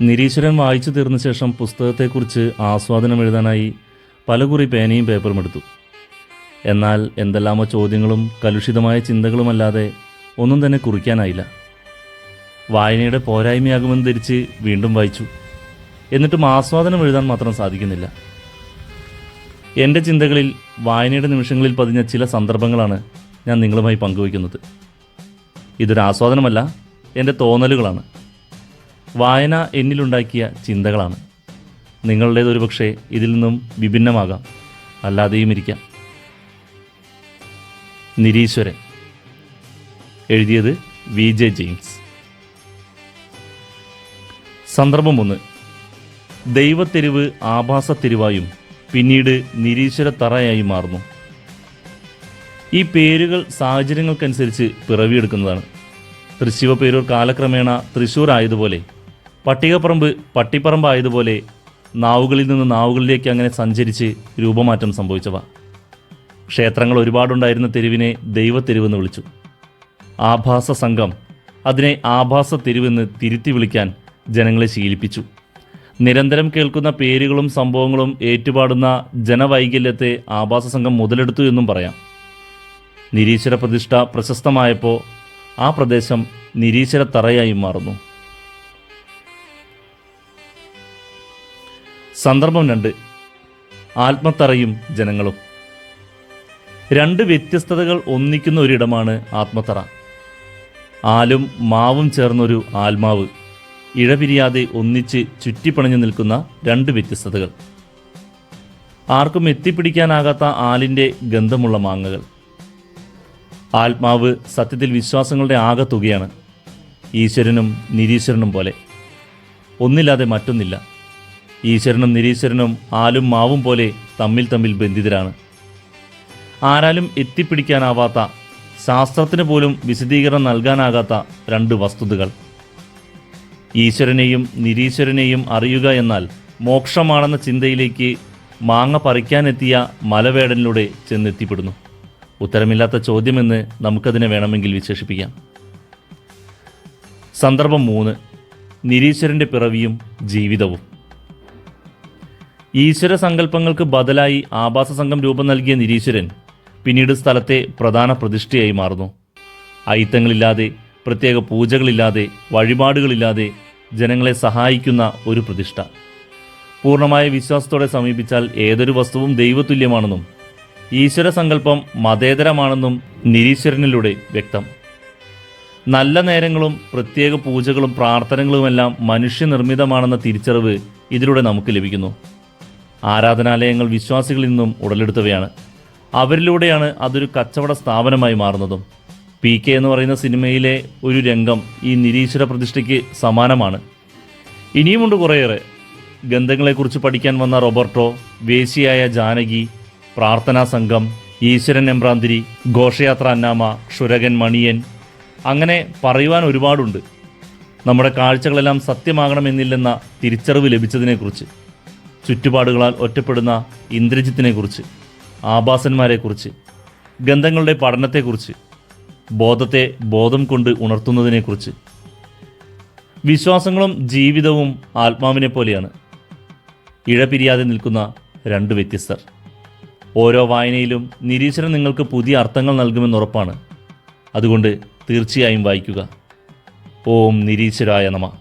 നിരീശ്വരൻ വായിച്ചു തീർന്ന ശേഷം പുസ്തകത്തെക്കുറിച്ച് ആസ്വാദനം എഴുതാനായി പലകുറി പേനയും പേപ്പറും എടുത്തു. എന്നാൽ എന്തെല്ലാമോ ചോദ്യങ്ങളും കലുഷിതമായ ചിന്തകളുമല്ലാതെ ഒന്നും തന്നെ കുറിക്കാനായില്ല. വായനയുടെ പോരായ്മയാകുമെന്ന് ധരിച്ച് വീണ്ടും വായിച്ചു. എന്നിട്ടും ആസ്വാദനം എഴുതാൻ മാത്രം സാധിക്കുന്നില്ല. എൻ്റെ ചിന്തകളിൽ വായനയുടെ നിമിഷങ്ങളിൽ പതിഞ്ഞ ചില സന്ദർഭങ്ങളാണ് ഞാൻ നിങ്ങളുമായി പങ്കുവയ്ക്കുന്നത്. ഇതൊരു ആസ്വാദനമല്ല, എൻ്റെ തോന്നലുകളാണ്. വായന എന്നിലുണ്ടാക്കിയ ചിന്തകളാണ്. നിങ്ങളുടേതൊരു പക്ഷേ ഇതിൽ നിന്നും വിഭിന്നമാകാം, അല്ലാതെയും ഇരിക്കാം. നിരീശ്വരൻ. എഴുതിയത് VJ ജെയിംസ്. സന്ദർഭം 1. ദൈവത്തെരുവ് ആഭാസത്തെരുവായും പിന്നീട് നിരീശ്വര തറയായി മാറുന്നു. ഈ പേരുകൾ സാഹചര്യങ്ങൾക്കനുസരിച്ച് പിറവിയെടുക്കുന്നതാണ്. തൃശ്ശിവ പേരൂർ കാലക്രമേണ തൃശ്ശൂർ ആയതുപോലെ, പട്ടികപ്പറമ്പ് പട്ടിപ്പറമ്പായതുപോലെ നാവുകളിൽ നിന്ന് നാവുകളിലേക്ക് അങ്ങനെ സഞ്ചരിച്ച് രൂപമാറ്റം സംഭവിച്ചവ. ക്ഷേത്രങ്ങൾ ഒരുപാടുണ്ടായിരുന്ന തെരുവിനെ ദൈവത്തെരുവെന്ന് വിളിച്ചു. ആഭാസ സംഘം അതിനെ ആഭാസ തെരുവെന്ന് തിരുത്തി വിളിക്കാൻ ജനങ്ങളെ ശീലിപ്പിച്ചു. നിരന്തരം കേൾക്കുന്ന പേരുകളും സംഭവങ്ങളും ഏറ്റുപാടുന്ന ജനവൈകല്യത്തെ ആഭാസ സംഘം മുതലെടുത്തു എന്നും പറയാം. നിരീശ്വര പ്രതിഷ്ഠ പ്രശസ്തമായപ്പോൾ ആ പ്രദേശം നിരീശ്വര തറയായി മാറുന്നു. സന്ദർഭം 2. ആത്മത്തറയും ജനങ്ങളും. രണ്ട് വ്യത്യസ്തതകൾ ഒന്നിക്കുന്ന ഒരിടമാണ് ആത്മത്തറ. ആലും മാവും ചേർന്നൊരു ആത്മാവ്, ഇഴപിരിയാതെ ഒന്നിച്ച് ചുറ്റിപ്പണഞ്ഞു നിൽക്കുന്ന രണ്ട് വ്യത്യസ്തതകൾ. ആർക്കും എത്തിപ്പിടിക്കാനാകാത്ത ആലിൻ്റെ ഗന്ധമുള്ള മാങ്ങകൾ. ആത്മാവ് സത്യത്തിൽ വിശ്വാസങ്ങളുടെ ആകെത്തുകയാണ്. ഈശ്വരനും നിരീശ്വരനും പോലെ. ഒന്നില്ലാതെ മറ്റൊന്നില്ല. ഈശ്വരനും നിരീശ്വരനും ആലും മാവും പോലെ തമ്മിൽ തമ്മിൽ ബന്ധിതരാണ്. ആരാലും എത്തിപ്പിടിക്കാനാവാത്ത, ശാസ്ത്രത്തിന് പോലും വിശദീകരണം നൽകാനാകാത്ത രണ്ട് വസ്തുതകൾ. ഈശ്വരനെയും നിരീശ്വരനെയും അറിയുക എന്നാൽ മോക്ഷമാണെന്ന ചിന്തയിലേക്ക് മാങ്ങ പറിക്കാനെത്തിയ മലവേടനിലൂടെ ചെന്നെത്തിപ്പെടുന്നു. ഉത്തരമില്ലാത്ത ചോദ്യമെന്ന് നമുക്കതിനെ വേണമെങ്കിൽ വിശേഷിപ്പിക്കാം. സന്ദർഭം 3. നിരീശ്വരൻ്റെ പിറവിയും ജീവിതവും. ഈശ്വര സങ്കല്പങ്ങൾക്ക് ബദലായി ആഭാസ സംഘം രൂപം നൽകിയ നിരീശ്വരൻ പിന്നീട് സ്ഥലത്തെ പ്രധാന പ്രതിഷ്ഠയായി മാറുന്നു. അയിത്തങ്ങളില്ലാതെ, പ്രത്യേക പൂജകളില്ലാതെ, വഴിപാടുകളില്ലാതെ ജനങ്ങളെ സഹായിക്കുന്ന ഒരു പ്രതിഷ്ഠ. പൂർണ്ണമായ വിശ്വാസത്തോടെ സമീപിച്ചാൽ ഏതൊരു വസ്തുവും ദൈവതുല്യമാണെന്നും ഈശ്വര സങ്കല്പം മതേതരമാണെന്നും നിരീശ്വരനിലൂടെ വ്യക്തം. നല്ല നേരങ്ങളും പ്രത്യേക പൂജകളും പ്രാർത്ഥനകളുമെല്ലാം മനുഷ്യനിർമ്മിതമാണെന്ന തിരിച്ചറിവ് ഇതിലൂടെ നമുക്ക് ലഭിക്കുന്നു. ആരാധനാലയങ്ങൾ വിശ്വാസികളിൽ നിന്നും ഉടലെടുത്തവയാണ്. അവരിലൂടെയാണ് അതൊരു കച്ചവട സ്ഥാപനമായി മാറുന്നതും. PK എന്ന് പറയുന്ന സിനിമയിലെ ഒരു രംഗം ഈ നിരീശ്വര പ്രതിഷ്ഠയ്ക്ക് സമാനമാണ്. ഇനിയുമുണ്ട് കുറേയേറെ. ഗന്ധങ്ങളെക്കുറിച്ച് പഠിക്കാൻ വന്ന റോബർട്ടോ, വേശിയായ ജാനകി, പ്രാർത്ഥനാ സംഘം, ഈശ്വരൻ എമ്പ്രാന്തിരി, ഘോഷയാത്ര അന്നാമ, ക്ഷുരകൻ മണിയൻ, അങ്ങനെ പറയുവാൻ ഒരുപാടുണ്ട്. നമ്മുടെ കാഴ്ചകളെല്ലാം സത്യമാകണമെന്നില്ലെന്ന തിരിച്ചറിവ് ലഭിച്ചതിനെക്കുറിച്ച്, ചുറ്റുപാടുകളാൽ ഒറ്റപ്പെടുന്ന ഇന്ദ്രജിത്തിനെക്കുറിച്ച്, ആഭാസന്മാരെക്കുറിച്ച്, ഗന്ധങ്ങളുടെ പഠനത്തെക്കുറിച്ച്, ബോധത്തെ ബോധം കൊണ്ട് ഉണർത്തുന്നതിനെക്കുറിച്ച്. വിശ്വാസങ്ങളും ജീവിതവും ആത്മാവിനെ പോലെയാണ്. ഇഴപിരിയാതെ നിൽക്കുന്ന രണ്ട് വ്യത്യസ്തർ. ഓരോ വായനയിലും നിരീശ്വരൻ നിങ്ങൾക്ക് പുതിയ അർത്ഥങ്ങൾ നൽകുമെന്നുറപ്പാണ്. അതുകൊണ്ട് തീർച്ചയായും വായിക്കുക. ഓം നിരീശ്വരായ നമഃ.